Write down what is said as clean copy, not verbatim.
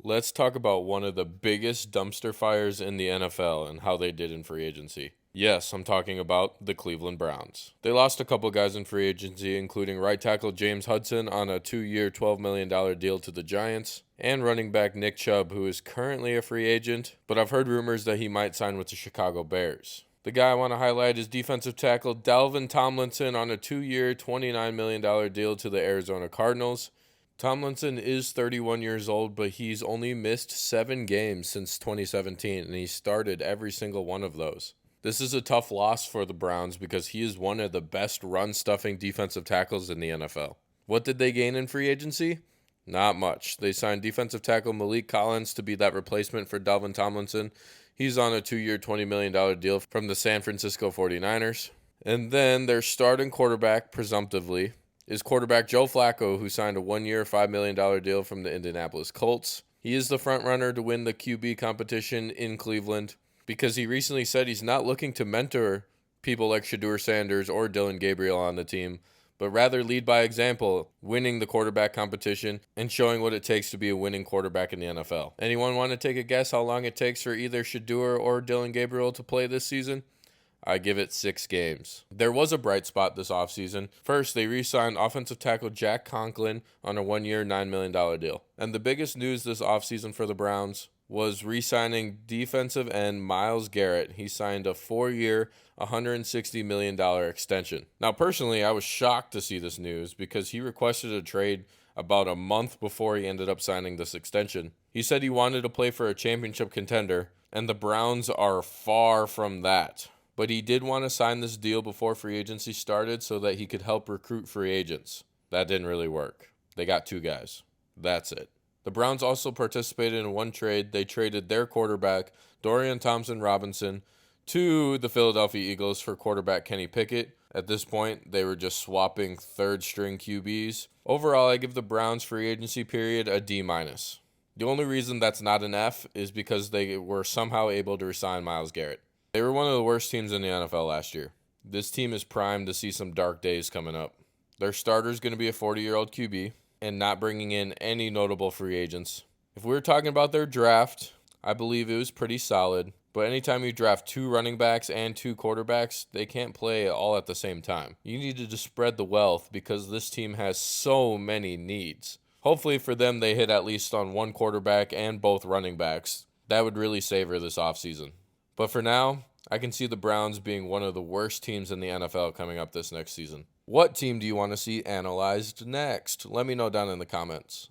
Let's talk about one of the biggest dumpster fires in the NFL and how they did in free agency. Yes, I'm talking about the Cleveland Browns. They lost a couple guys in free agency, including right tackle James Hudson on a 2-year, $12 million deal to the Giants, and running back Nick Chubb, who is currently a free agent, but I've heard rumors that he might sign with the Chicago Bears. The guy I want to highlight is defensive tackle Dalvin Tomlinson on a 2-year, $29 million deal to the Arizona Cardinals. Tomlinson is 31 years old, but he's only missed 7 games since 2017, and he started every single one of those. This is a tough loss for the Browns because he is one of the best run-stuffing defensive tackles in the NFL. What did they gain in free agency? Not much. They signed defensive tackle Malik Collins to be that replacement for Dalvin Tomlinson. He's on a 2-year, $20 million deal from the San Francisco 49ers. And then their starting quarterback, presumptively, is quarterback Joe Flacco, who signed a 1-year, $5 million deal from the Indianapolis Colts. He is the front runner to win the QB competition in Cleveland because he recently said he's not looking to mentor people like Shedeur Sanders or Dylan Gabriel on the team, but rather lead by example, winning the quarterback competition and showing what it takes to be a winning quarterback in the NFL. Anyone want to take a guess how long it takes for either Shedeur or Dylan Gabriel to play this season? I give it 6 games. There was a bright spot this offseason. First, they re-signed offensive tackle Jack Conklin on a 1-year, $9 million deal. And the biggest news this offseason for the Browns was re-signing defensive end Myles Garrett. He signed a 4-year, $160 million extension. Now, personally, I was shocked to see this news because he requested a trade about a month before he ended up signing this extension. He said he wanted to play for a championship contender, and the Browns are far from that. But he did want to sign this deal before free agency started so that he could help recruit free agents. That didn't really work. They got 2 guys. That's it. The Browns also participated in one trade. They traded their quarterback, Dorian Thompson-Robinson, to the Philadelphia Eagles for quarterback Kenny Pickett. At this point, they were just swapping third-string QBs. Overall, I give the Browns free agency period a D-. The only reason that's not an F is because they were somehow able to resign Myles Garrett. They were one of the worst teams in the NFL last year. This team is primed to see some dark days coming up. Their starter is going to be a 40-year-old QB and not bringing in any notable free agents. If we were talking about their draft, I believe it was pretty solid. But anytime you draft 2 running backs and 2 quarterbacks, they can't play all at the same time. You need to just spread the wealth because this team has so many needs. Hopefully for them, they hit at least on 1 quarterback and both running backs. That would really savor this offseason. But for now, I can see the Browns being one of the worst teams in the NFL coming up this next season. What team do you want to see analyzed next? Let me know down in the comments.